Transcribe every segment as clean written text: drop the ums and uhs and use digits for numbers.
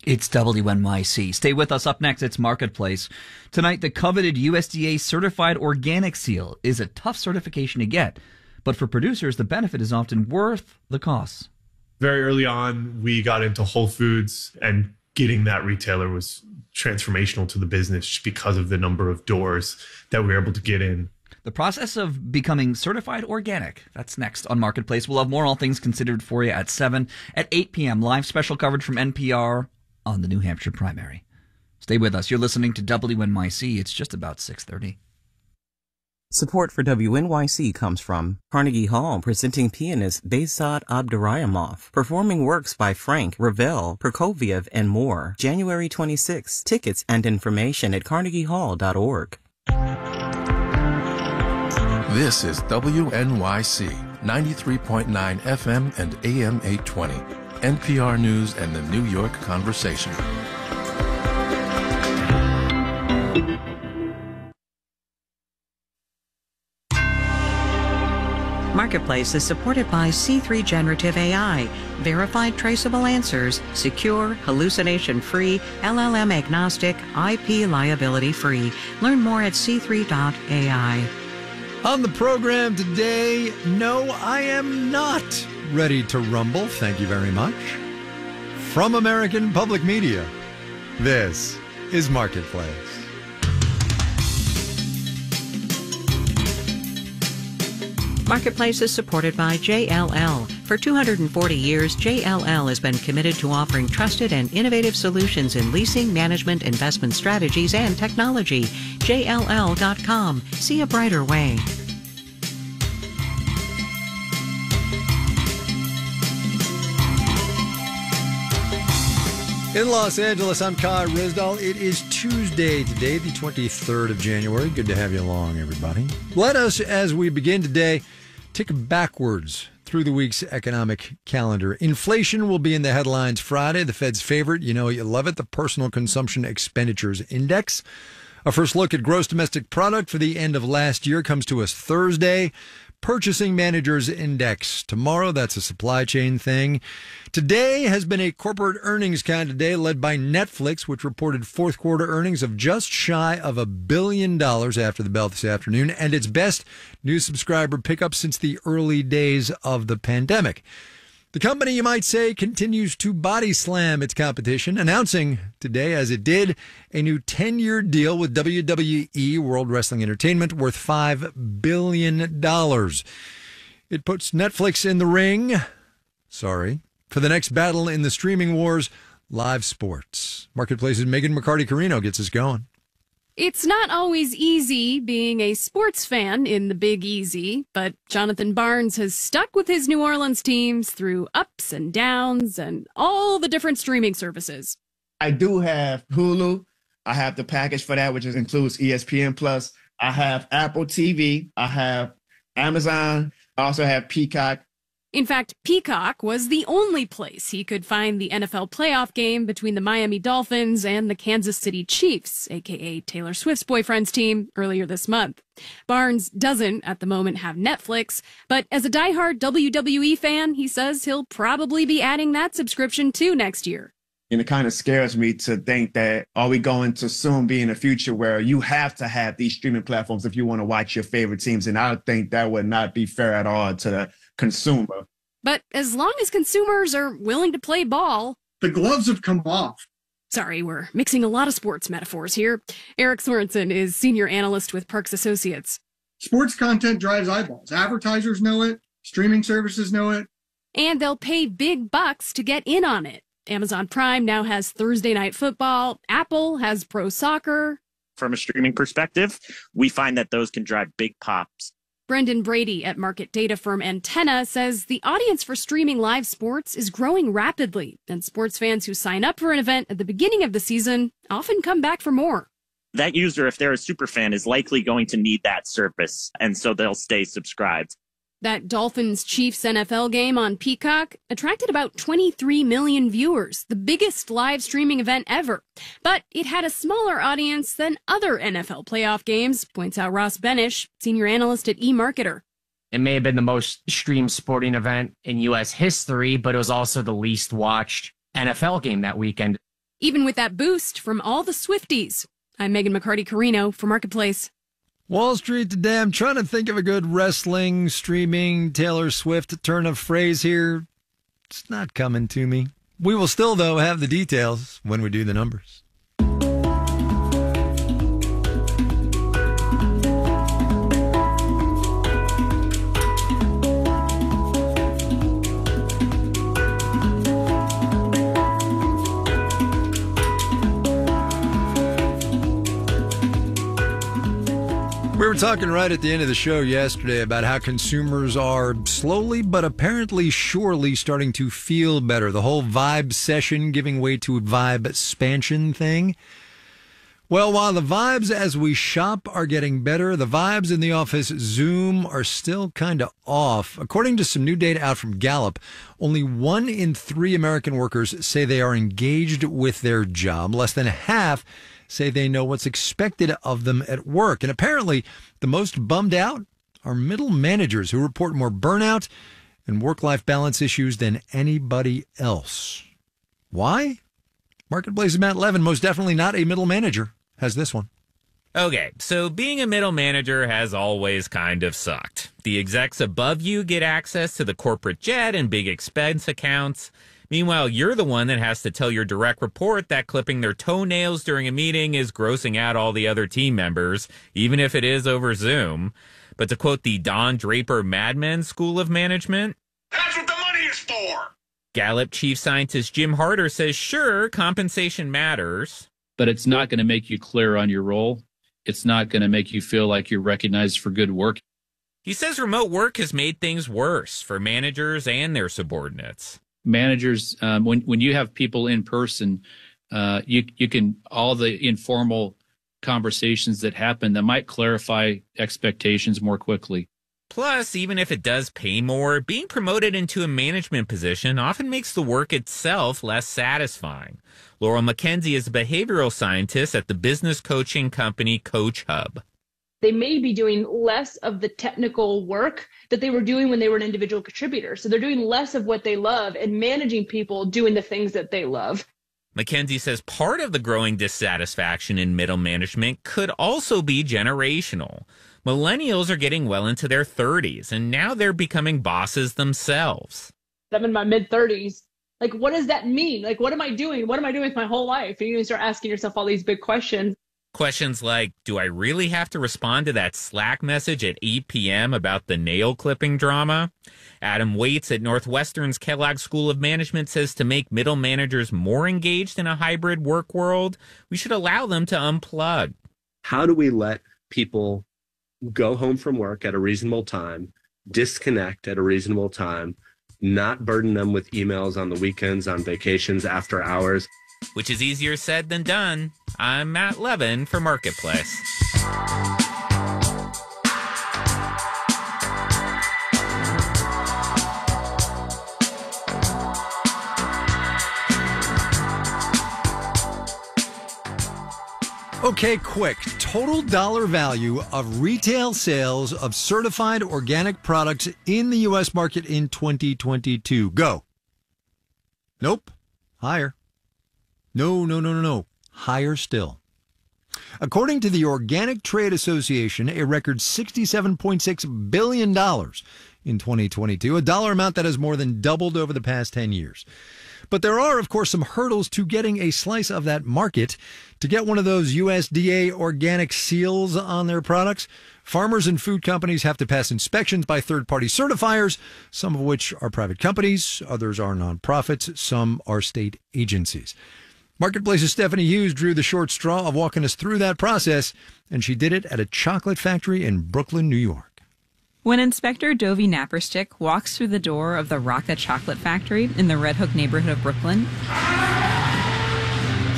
It's WNYC. Stay with us. Up next, it's Marketplace. Tonight, the coveted USDA certified organic seal is a tough certification to get. But for producers, the benefit is often worth the costs. Very early on, we got into Whole Foods, and getting that retailer was transformational to the business just because of the number of doors that we were able to get in. The process of becoming certified organic. That's next on Marketplace. We'll have more All Things Considered for you at 7. At 8 p.m., live special coverage from NPR on the New Hampshire primary. Stay with us. You're listening to WNYC. It's just about 6:30. Support for WNYC comes from Carnegie Hall, presenting pianist Behzad Abdurrahimov, performing works by Frank, Ravel, Prokofiev, and more. January 26. Tickets and information at carnegiehall.org. This is WNYC 93.9 FM and AM 820. NPR News and the New York Conversation. Marketplace is supported by C3 Generative AI, verified traceable answers, secure, hallucination-free, LLM-agnostic, IP liability-free. Learn more at c3.ai. On the program today, no, I am not ready to rumble. Thank you very much. From American Public Media, this is Marketplace. Marketplace is supported by JLL. For 240 years, JLL has been committed to offering trusted and innovative solutions in leasing, management, investment strategies, and technology. JLL.com. See a brighter way. In Los Angeles, I'm Kai Rizdal. It is Tuesday today, the 23rd of January. Good to have you along, everybody. Let us, as we begin today, tick backwards through the week's economic calendar. Inflation will be in the headlines Friday. The Fed's favorite, you know, you love it, the Personal Consumption Expenditures Index. A first look at gross domestic product for the end of last year comes to us Thursday. Purchasing Managers Index tomorrow. That's a supply chain thing. Today has been a corporate earnings kind of day led by Netflix, which reported fourth quarter earnings of just shy of $1 billion after the bell this afternoon, and its best new subscriber pickup since the early days of the pandemic. The company, you might say, continues to body slam its competition, announcing today, as it did, a new 10-year deal with WWE, World Wrestling Entertainment, worth $5 billion. It puts Netflix in the ring, for the next battle in the streaming wars, live sports. Marketplace's Megan McCarty-Carino gets us going. It's not always easy being a sports fan in the Big Easy, but Jonathan Barnes has stuck with his New Orleans teams through ups and downs and all the different streaming services. I do have Hulu. I have the package for that, which includes ESPN Plus. I have Apple TV. I have Amazon. I also have Peacock. In fact, Peacock was the only place he could find the NFL playoff game between the Miami Dolphins and the Kansas City Chiefs, aka Taylor Swift's boyfriend's team, earlier this month. Barnes doesn't, at the moment, have Netflix, but as a diehard WWE fan, he says he'll probably be adding that subscription too next year. And it kind of scares me to think that are we going to soon be in a future where you have to have these streaming platforms if you want to watch your favorite teams. And I think that would not be fair at all to the consumer. But as long as consumers are willing to play ball... The gloves have come off. Sorry, we're mixing a lot of sports metaphors here. Eric Sorensen is senior analyst with Parks Associates. Sports content drives eyeballs. Advertisers know it. Streaming services know it. And they'll pay big bucks to get in on it. Amazon Prime now has Thursday Night Football. Apple has Pro Soccer. From a streaming perspective, we find that those can drive big pops. Brendan Brady at market data firm Antenna says the audience for streaming live sports is growing rapidly, and sports fans who sign up for an event at the beginning of the season often come back for more. That user, if they're a super fan, is likely going to need that service, and so they'll stay subscribed. That Dolphins-Chiefs NFL game on Peacock attracted about 23 million viewers, the biggest live streaming event ever. But it had a smaller audience than other NFL playoff games, points out Ross Benish, senior analyst at eMarketer. It may have been the most streamed sporting event in U.S. history, but it was also the least watched NFL game that weekend. even with that boost from all the Swifties. I'm Megan McCarty-Carino for Marketplace. Wall Street today. I'm trying to think of a good wrestling, streaming, Taylor Swift turn of phrase here. It's not coming to me. We will still, though, have the details when we do the numbers. We were talking right at the end of the show yesterday about how consumers are slowly but apparently surely starting to feel better. The whole vibe session giving way to vibe expansion thing. Well, while the vibes as we shop are getting better, the vibes in the office Zoom are still kind of off. According to some new data out from Gallup, only 1 in 3 American workers say they are engaged with their job. Less than half say they know what's expected of them at work. And apparently, the most bummed out are middle managers who report more burnout and work-life balance issues than anybody else. Why? Marketplace's Matt Levin, most definitely not a middle manager, has this one. Okay, so being a middle manager has always kind of sucked. The execs above you get access to the corporate jet and big expense accounts. Meanwhile, you're the one that has to tell your direct report that clipping their toenails during a meeting is grossing out all the other team members, even if it is over Zoom. But to quote the Don Draper Mad Men School of Management, "That's what the money is for!" Gallup chief scientist Jim Harder says, sure, compensation matters. But it's not going to make you clear on your role. It's not going to make you feel like you're recognized for good work. He says remote work has made things worse for managers and their subordinates. Managers, when you have people in person, you can, all the informal conversations that happen that might clarify expectations more quickly. Plus, even if it does pay more, being promoted into a management position often makes the work itself less satisfying. Laurel McKenzie is a behavioral scientist at the business coaching company Coach Hub. They may be doing less of the technical work that they were doing when they were an individual contributor. So they're doing less of what they love and managing people doing the things that they love. McKenzie says part of the growing dissatisfaction in middle management could also be generational. Millennials are getting well into their 30s, and now they're becoming bosses themselves. I'm in my mid-30s. Like, what does that mean? Like, what am I doing? What am I doing with my whole life? And you start asking yourself all these big questions. Questions like, do I really have to respond to that Slack message at 8 p.m. about the nail clipping drama? Adam Waits at Northwestern's Kellogg School of Management says to make middle managers more engaged in a hybrid work world, we should allow them to unplug. How do we let people go home from work at a reasonable time, disconnect at a reasonable time, not burden them with emails on the weekends, on vacations, after hours? Which is easier said than done. I'm Matt Levin for Marketplace. Okay, quick. Total dollar value of retail sales of certified organic products in the U.S. market in 2022. Go. Nope. Higher. No. Higher still. According to the Organic Trade Association, a record $67.6 billion in 2022, a dollar amount that has more than doubled over the past 10 years. But there are, of course, some hurdles to getting a slice of that market. To get one of those USDA organic seals on their products, farmers and food companies have to pass inspections by third-party certifiers, some of which are private companies, others are nonprofits, some are state agencies. Marketplace's Stephanie Hughes drew the short straw of walking us through that process, and she did it at a chocolate factory in Brooklyn, New York. When Inspector Dovie Napperstick walks through the door of the Rocca Chocolate Factory in the Red Hook neighborhood of Brooklyn,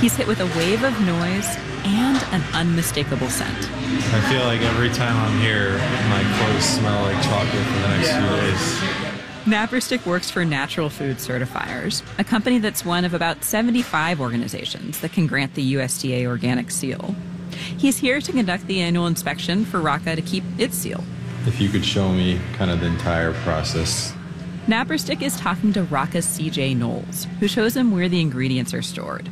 he's hit with a wave of noise and an unmistakable scent. I feel like every time I'm here, my clothes smell like chocolate for the next few days. Napperstick works for Natural Food Certifiers, a company that's one of about 75 organizations that can grant the USDA organic seal. He's here to conduct the annual inspection for Rocca to keep its seal. If you could show me kind of the entire process. Napperstick is talking to Rocca's CJ Knowles, who shows him where the ingredients are stored.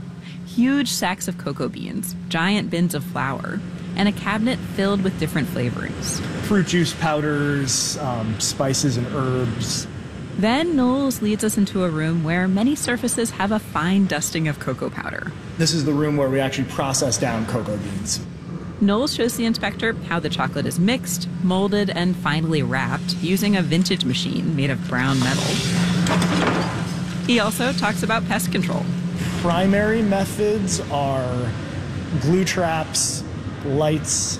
huge sacks of cocoa beans, giant bins of flour, and a cabinet filled with different flavorings. Fruit juice powders, spices and herbs. Then Knowles leads us into a room where many surfaces have a fine dusting of cocoa powder. This is the room where we actually process down cocoa beans. Knowles shows the inspector how the chocolate is mixed, molded, and finally wrapped using a vintage machine made of brown metal. He also talks about pest control. Primary methods are glue traps, lights,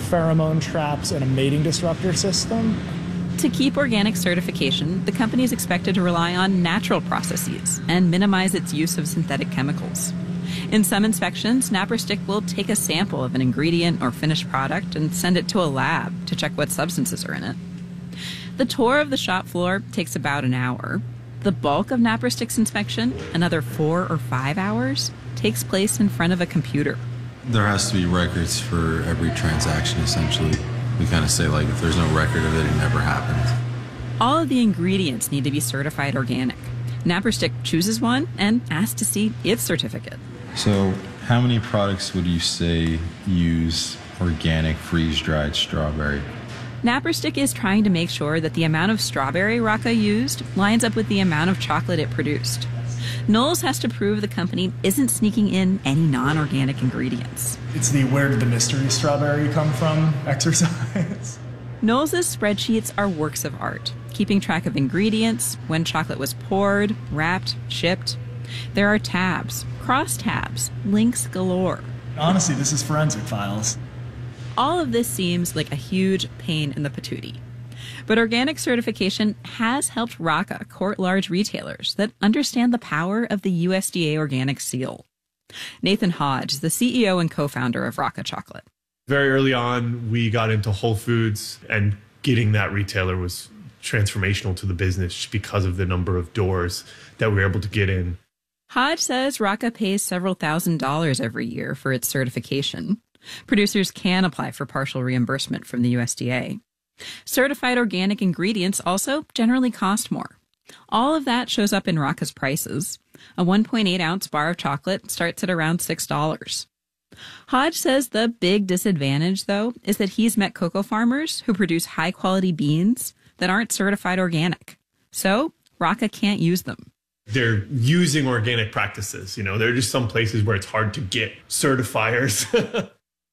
pheromone traps, and a mating disruptor system. To keep organic certification, the company is expected to rely on natural processes and minimize its use of synthetic chemicals. In some inspections, Naprostick will take a sample of an ingredient or finished product and send it to a lab to check what substances are in it. The tour of the shop floor takes about an hour. The bulk of Naprostick's inspection, another 4 or 5 hours, takes place in front of a computer. There has to be records for every transaction, essentially. We kind of say, like, if there's no record of it, it never happened. All of the ingredients need to be certified organic. Naprostick chooses one and asks to see its certificate. So, how many products would you say use organic freeze-dried strawberry? Naprostick is trying to make sure that the amount of strawberry Rocca used lines up with the amount of chocolate it produced. Knowles has to prove the company isn't sneaking in any non-organic ingredients. It's the where did the mystery strawberry come from exercise. Knowles' spreadsheets are works of art, keeping track of ingredients, when chocolate was poured, wrapped, shipped. There are tabs, cross tabs, links galore. Honestly, this is forensic files. All of this seems like a huge pain in the patootie. But organic certification has helped Rocca court large retailers that understand the power of the USDA organic seal. Nathan Hodge is the CEO and co-founder of Rocca Chocolate. Very early on, we got into Whole Foods, and getting that retailer was transformational to the business just because of the number of doors that we were able to get in. Hodge says Rocca pays several $1,000s every year for its certification. Producers can apply for partial reimbursement from the USDA. Certified organic ingredients also generally cost more. All of that shows up in Rocca's prices. A 1.8-ounce bar of chocolate starts at around $6. Hodge says the big disadvantage, though, is that he's met cocoa farmers who produce high-quality beans that aren't certified organic. So Rocca can't use them. They're using organic practices. There are just some places where it's hard to get certifiers.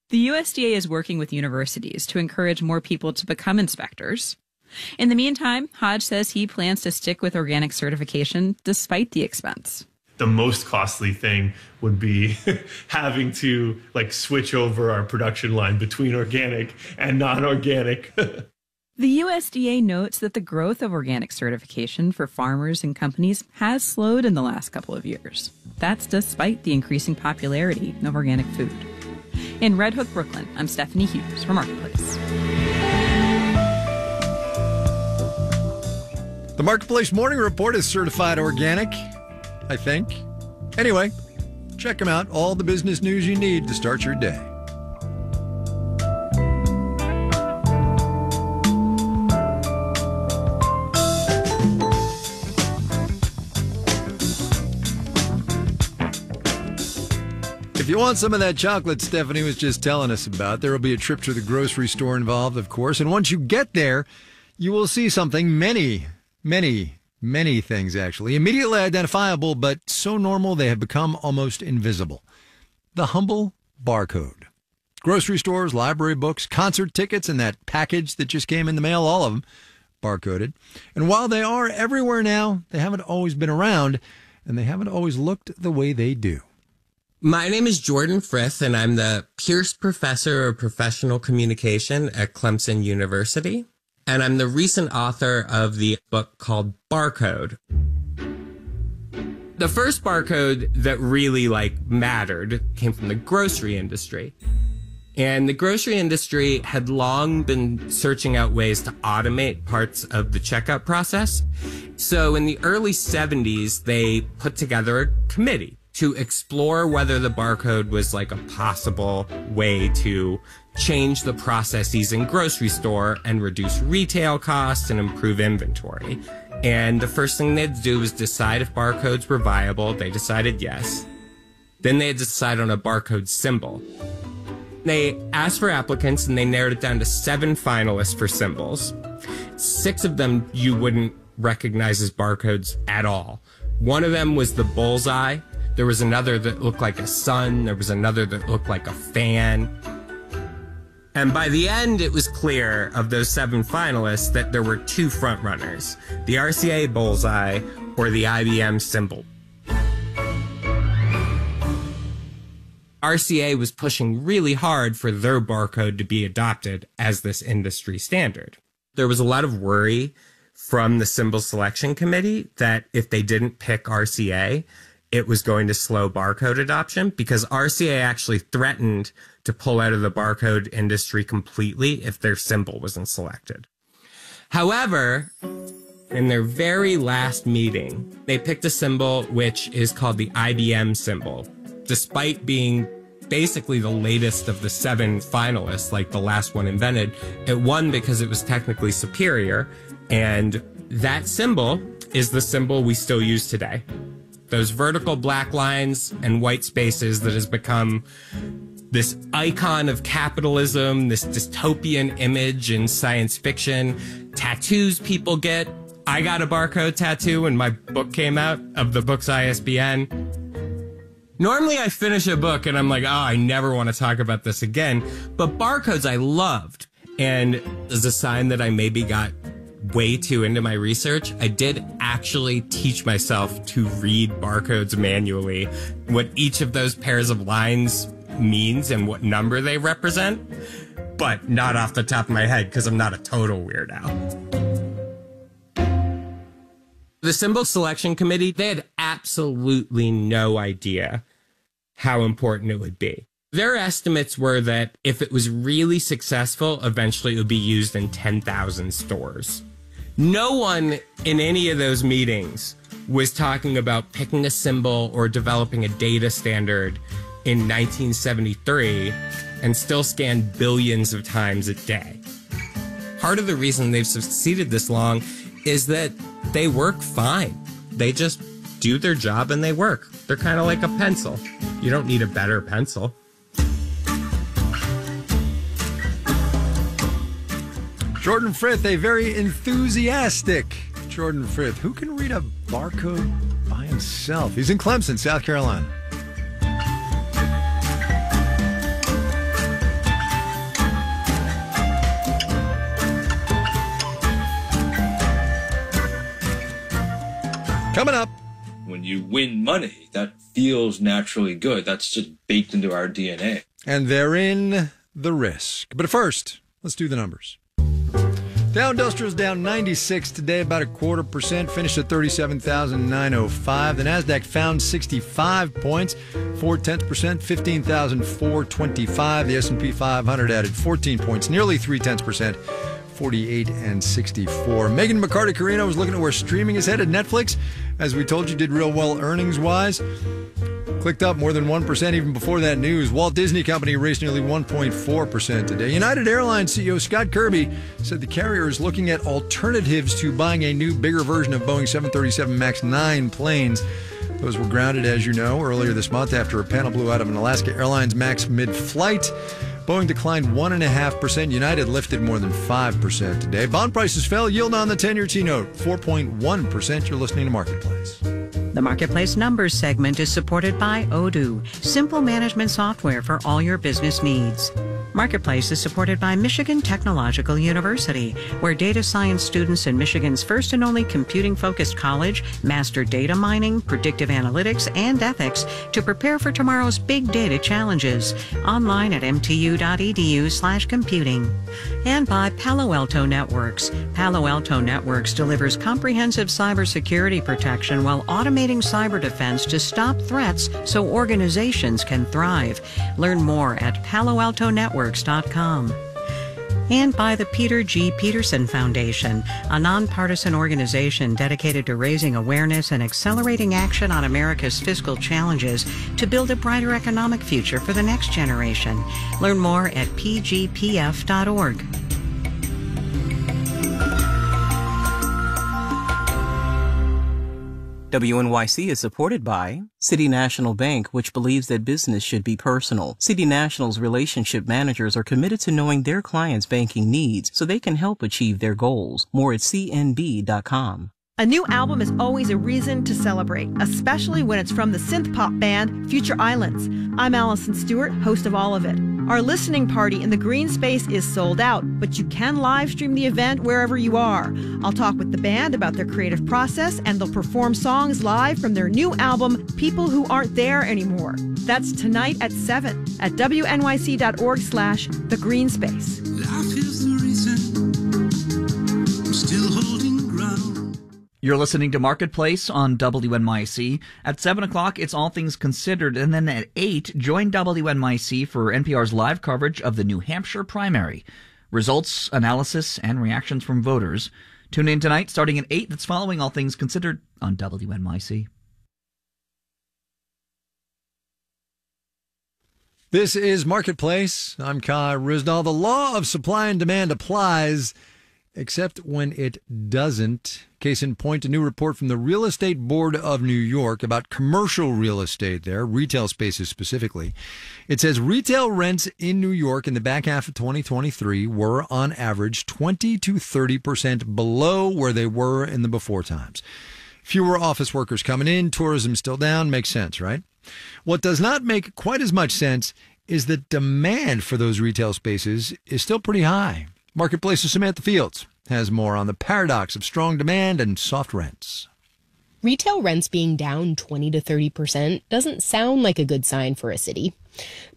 The USDA is working with universities to encourage more people to become inspectors. In the meantime, Hodge says he plans to stick with organic certification despite the expense. The most costly thing would be having to switch over our production line between organic and non-organic. The USDA notes that the growth of organic certification for farmers and companies has slowed in the last couple of years. That's despite the increasing popularity of organic food. In Red Hook, Brooklyn, I'm Stephanie Hughes for Marketplace. The Marketplace Morning Report is certified organic, I think. Anyway, check them out. All the business news you need to start your day. If you want some of that chocolate Stephanie was just telling us about, there will be a trip to the grocery store involved, of course. And once you get there, you will see something, many things actually, immediately identifiable, but so normal they have become almost invisible. The humble barcode. Grocery stores, library books, concert tickets, and that package that just came in the mail, all of them barcoded. And while they are everywhere now, they haven't always been around, and they haven't always looked the way they do. My name is Jordan Frith, and I'm the Pierce Professor of Professional Communication at Clemson University. And I'm the recent author of the book called Barcode. The first barcode that really mattered came from the grocery industry. And the grocery industry had long been searching out ways to automate parts of the checkout process. So in the early 70s, they put together a committee to explore whether the barcode was a possible way to change the processes in grocery store and reduce retail costs and improve inventory. And the first thing they'd do was decide if barcodes were viable. They decided yes. Then they had to decide on a barcode symbol. They asked for applicants and they narrowed it down to 7 finalists for symbols. 6 of them you wouldn't recognize as barcodes at all. One of them was the bullseye. There was another that looked like a sun. There was another that looked like a fan. And by the end, it was clear of those 7 finalists that there were 2 frontrunners, the RCA bullseye or the IBM symbol. RCA was pushing really hard for their barcode to be adopted as this industry standard. There was a lot of worry from the symbol selection committee that if they didn't pick RCA, it was going to slow barcode adoption, because RCA actually threatened to pull out of the barcode industry completely if their symbol wasn't selected. However, in their very last meeting, they picked a symbol which is called the IBM symbol. Despite being basically the latest of the 7 finalists, like the last one invented, it won because it was technically superior. And that symbol is the symbol we still use today. Those vertical black lines and white spaces that has become this icon of capitalism, this dystopian image in science fiction, tattoos people get. I got a barcode tattoo when my book came out of the book's ISBN. Normally I finish a book and I'm like, oh, I never want to talk about this again. But barcodes I loved. And as a sign that I maybe got way too into my research, I did actually teach myself to read barcodes manually, what each of those pairs of lines means and what number they represent, but not off the top of my head because I'm not a total weirdo. The symbol selection committee, they had absolutely no idea how important it would be. Their estimates were that if it was really successful, eventually it would be used in 10,000 stores. No one in any of those meetings was talking about picking a symbol or developing a data standard in 1973 and still scan billions of times a day. Part of the reason they've succeeded this long is that they work fine. They just do their job and they work. They're kind of like a pencil. You don't need a better pencil. Jordan Frith, a very enthusiastic Jordan Frith. Who can read a barcode by himself? He's in Clemson, South Carolina. Coming up. When you win money, that feels naturally good. That's just baked into our DNA. And therein the risk. But first, let's do the numbers. Dow Industrial's down 96 today, about 0.25%, finished at 37,905. The Nasdaq found 65 points, 0.4%, 15,425. The S&P 500 added 14 points, nearly 0.3%, 48 and 64. Megan McCarty-Carino was looking at where streaming is headed. Netflix, as we told you, did real well earnings-wise. Clicked up more than 1% even before that news. Walt Disney Company raised nearly 1.4% today. United Airlines CEO Scott Kirby said the carrier is looking at alternatives to buying a new, bigger version of Boeing 737 MAX 9 planes. Those were grounded, as you know, earlier this month after a panel blew out of an Alaska Airlines MAX mid-flight. Boeing declined 1.5%. United lifted more than 5% today. Bond prices fell. Yield on the 10-year T-note, 4.1%. You're listening to Marketplace. The Marketplace Numbers segment is supported by Odoo, simple management software for all your business needs. Marketplace is supported by Michigan Technological University, where data science students in Michigan's first and only computing-focused college master data mining, predictive analytics, and ethics to prepare for tomorrow's big data challenges. Online at mtu.edu/computing. And by Palo Alto Networks. Palo Alto Networks delivers comprehensive cybersecurity protection while automating cyber defense to stop threats so organizations can thrive. Learn more at paloaltonetworks.com. And by the Peter G. Peterson Foundation, a nonpartisan organization dedicated to raising awareness and accelerating action on America's fiscal challenges to build a brighter economic future for the next generation. Learn more at pgpf.org. WNYC is supported by City National Bank, which believes that business should be personal. City National's relationship managers are committed to knowing their clients' banking needs so they can help achieve their goals. More at cnb.com. A new album is always a reason to celebrate, especially when it's from the synth pop band Future Islands. I'm Allison Stewart, host of all of it. Our listening party in the Green Space is sold out, but you can live stream the event wherever you are. I'll talk with the band about their creative process, and they'll perform songs live from their new album, People Who Aren't There Anymore. That's tonight at 7 at wnyc.org/The Green Space. Life is the reason I'm still holding ground. You're listening to Marketplace on WNYC. At 7 o'clock, it's All Things Considered, and then at 8, join WNYC for NPR's live coverage of the New Hampshire primary. Results, analysis, and reactions from voters. Tune in tonight, starting at 8. That's following All Things Considered on WNYC. This is Marketplace. I'm Kai Ryssdal. The law of supply and demand applies, except when it doesn't. Case in point, a new report from the Real Estate Board of New York about commercial real estate there, retail spaces specifically. It says retail rents in New York in the back half of 2023 were, on average, 20 to 30% below where they were in the before times. Fewer office workers coming in, tourism still down, makes sense, right? What does not make quite as much sense is that demand for those retail spaces is still pretty high. Marketplace's Samantha Fields has more on the paradox of strong demand and soft rents. Retail rents being down 20 to 30% doesn't sound like a good sign for a city.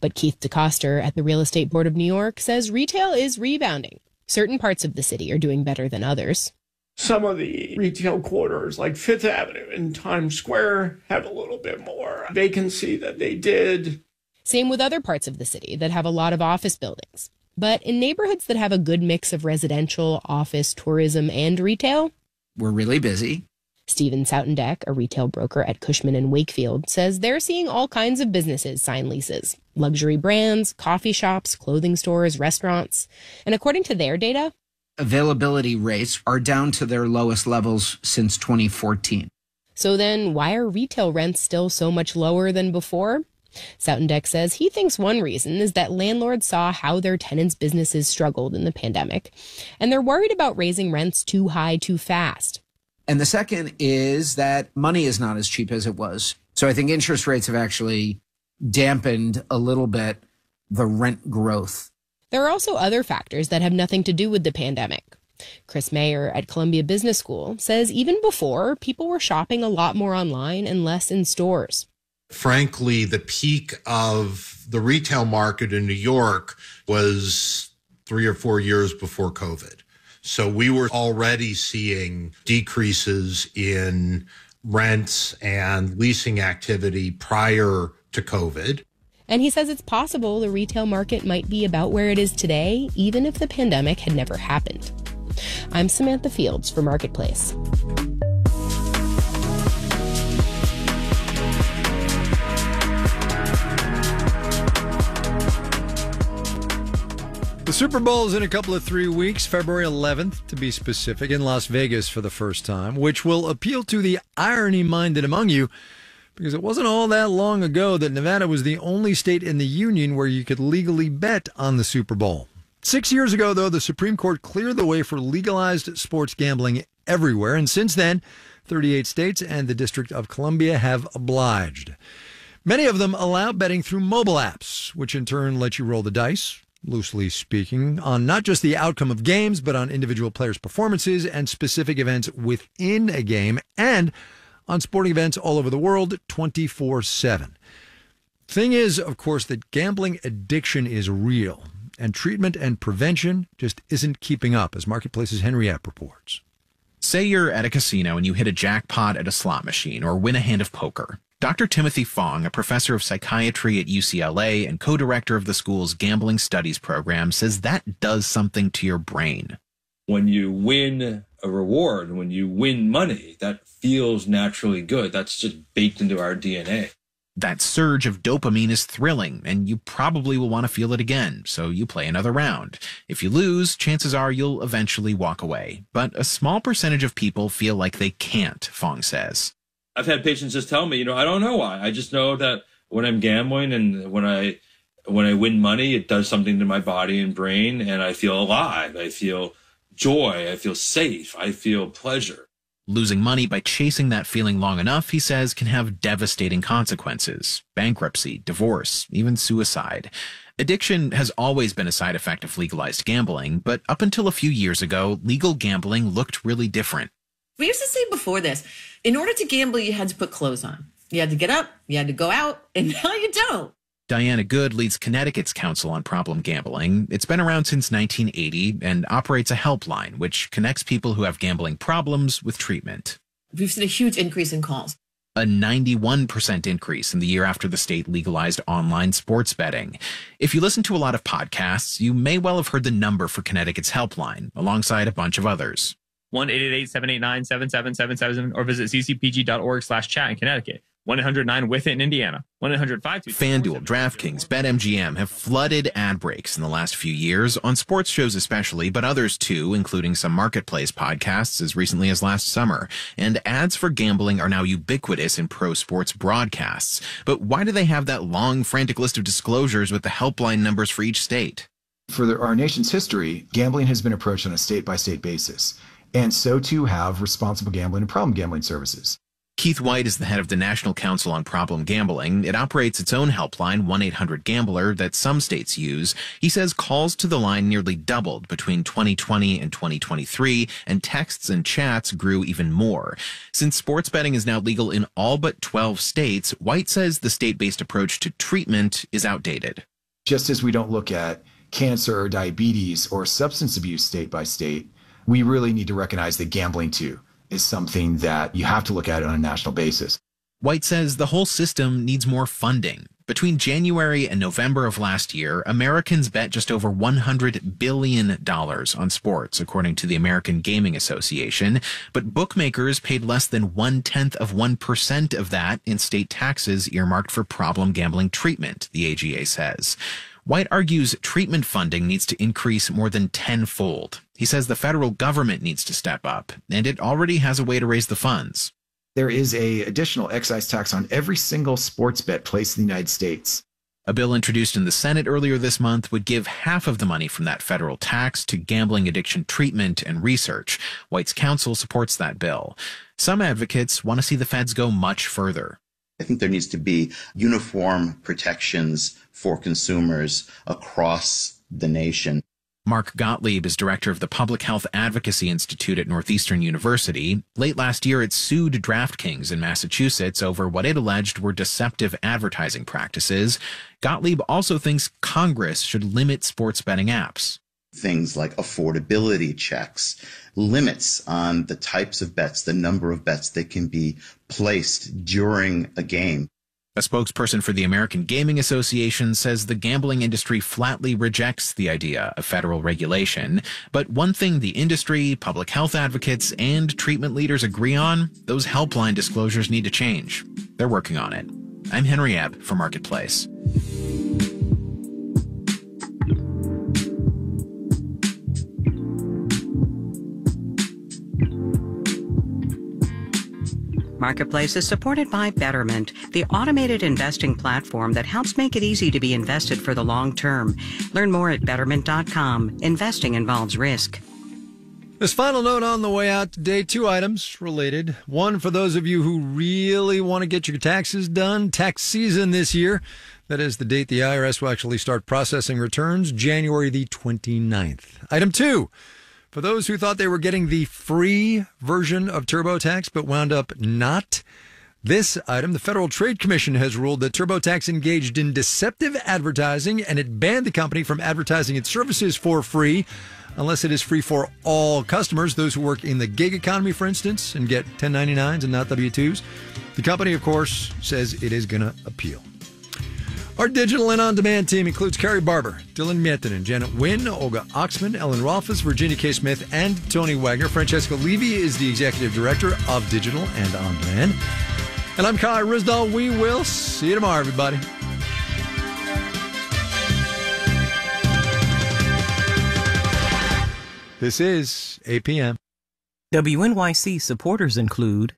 But Keith DeCoster at the Real Estate Board of New York says retail is rebounding. Certain parts of the city are doing better than others. Some of the retail quarters, like Fifth Avenue and Times Square, have a little bit more vacancy than they did. Same with other parts of the city that have a lot of office buildings. But in neighborhoods that have a good mix of residential, office, tourism, and retail, we're really busy. Steven Soutendek, a retail broker at Cushman & Wakefield, says they're seeing all kinds of businesses sign leases. Luxury brands, coffee shops, clothing stores, restaurants. And according to their data, availability rates are down to their lowest levels since 2014. So then why are retail rents still so much lower than before? Soutendek says he thinks one reason is that landlords saw how their tenants' businesses struggled in the pandemic, and they're worried about raising rents too high too fast. And the second is that money is not as cheap as it was. So I think interest rates have actually dampened a little bit the rent growth. There are also other factors that have nothing to do with the pandemic. Chris Mayer at Columbia Business School says even before, people were shopping a lot more online and less in stores. Frankly, the peak of the retail market in New York was 3 or 4 years before COVID. So we were already seeing decreases in rents and leasing activity prior to COVID. And he says it's possible the retail market might be about where it is today, even if the pandemic had never happened. I'm Samantha Fields for Marketplace. The Super Bowl is in a couple of 3 weeks, February 11th, to be specific, in Las Vegas for the first time, which will appeal to the irony-minded among you, because it wasn't all that long ago that Nevada was the only state in the union where you could legally bet on the Super Bowl. 6 years ago, though, the Supreme Court cleared the way for legalized sports gambling everywhere, and since then, 38 states and the District of Columbia have obliged. Many of them allow betting through mobile apps, which in turn let you roll the dice, loosely speaking, on not just the outcome of games, but on individual players' performances and specific events within a game, and on sporting events all over the world 24/7. Thing is, of course, that gambling addiction is real, and treatment and prevention just isn't keeping up, as Marketplace's Henry Epp reports. Say you're at a casino and you hit a jackpot at a slot machine or win a hand of poker. Dr. Timothy Fong, a professor of psychiatry at UCLA and co-director of the school's gambling studies program, says that does something to your brain. When you win a reward, when you win money, that feels naturally good. That's just baked into our DNA. That surge of dopamine is thrilling, and you probably will want to feel it again, so you play another round. If you lose, chances are you'll eventually walk away. But a small percentage of people feel like they can't, Fong says. I've had patients just tell me, I don't know why. I just know that when I'm gambling and when I win money, it does something to my body and brain, and I feel alive. I feel joy. I feel safe. I feel pleasure. Losing money by chasing that feeling long enough, he says, can have devastating consequences. Bankruptcy, divorce, even suicide. Addiction has always been a side effect of legalized gambling, but up until a few years ago, legal gambling looked really different. We used to say before this, in order to gamble, you had to put clothes on. You had to get up, you had to go out, and now you don't. Diana Good leads Connecticut's Council on Problem Gambling. It's been around since 1980 and operates a helpline which connects people who have gambling problems with treatment. We've seen a huge increase in calls. A 91% increase in the year after the state legalized online sports betting. If you listen to a lot of podcasts, you may well have heard the number for Connecticut's helpline, alongside a bunch of others. 1-888-789-7777 or visit ccpg.org/chat in Connecticut. 1-800-9-WITH-IT in Indiana. 1-800-522. FanDuel, DraftKings, BetMGM have flooded ad breaks in the last few years, on sports shows especially, but others too, including some marketplace podcasts as recently as last summer. And ads for gambling are now ubiquitous in pro sports broadcasts. But why do they have that long, frantic list of disclosures with the helpline numbers for each state? For our nation's history, gambling has been approached on a state-by-state basis. And so too have responsible gambling and problem gambling services. Keith White is the head of the National Council on Problem Gambling. It operates its own helpline, 1-800-GAMBLER, that some states use. He says calls to the line nearly doubled between 2020 and 2023, and texts and chats grew even more. Since sports betting is now legal in all but 12 states, White says the state-based approach to treatment is outdated. Just as we don't look at cancer or diabetes or substance abuse state by state, we really need to recognize that gambling, too, is something that you have to look at on a national basis. White says the whole system needs more funding. Between January and November of last year, Americans bet just over $100 billion on sports, according to the American Gaming Association. But bookmakers paid less than 0.1% of that in state taxes earmarked for problem gambling treatment, the AGA says. White argues treatment funding needs to increase more than tenfold. He says the federal government needs to step up, and it already has a way to raise the funds. There is an additional excise tax on every single sports bet placed in the United States. A bill introduced in the Senate earlier this month would give half of the money from that federal tax to gambling addiction treatment and research. White's counsel supports that bill. Some advocates want to see the feds go much further. I think there needs to be uniform protections for consumers across the nation. Mark Gottlieb is director of the Public Health Advocacy Institute at Northeastern University. Late last year, it sued DraftKings in Massachusetts over what it alleged were deceptive advertising practices. Gottlieb also thinks Congress should limit sports betting apps. Things like affordability checks, limits on the types of bets, the number of bets that can be placed during a game. A spokesperson for the American Gaming Association says the gambling industry flatly rejects the idea of federal regulation. But one thing the industry, public health advocates, and treatment leaders agree on, those helpline disclosures need to change. They're working on it. I'm Henry Ebb for Marketplace. Marketplace is supported by Betterment, the automated investing platform that helps make it easy to be invested for the long term. Learn more at Betterment.com. Investing involves risk. This final note on the way out today, 2 items related. One for those of you who really want to get your taxes done. Tax season this year. That is the date the IRS will actually start processing returns, January the 29th. Item 2. For those who thought they were getting the free version of TurboTax but wound up not, this item, the Federal Trade Commission has ruled that TurboTax engaged in deceptive advertising, and it banned the company from advertising its services for free unless it is free for all customers, those who work in the gig economy, for instance, and get 1099s and not W-2s. The company, of course, says it is going to appeal. Our digital and on-demand team includes Carrie Barber, Dylan Miettinen, Janet Wynn, Olga Oxman, Ellen Rolfes, Virginia K. Smith, and Tony Wagner. Francesca Levy is the executive director of digital and on-demand. And I'm Kai Risdall. We will see you tomorrow, everybody. This is 8 p.m. WNYC supporters include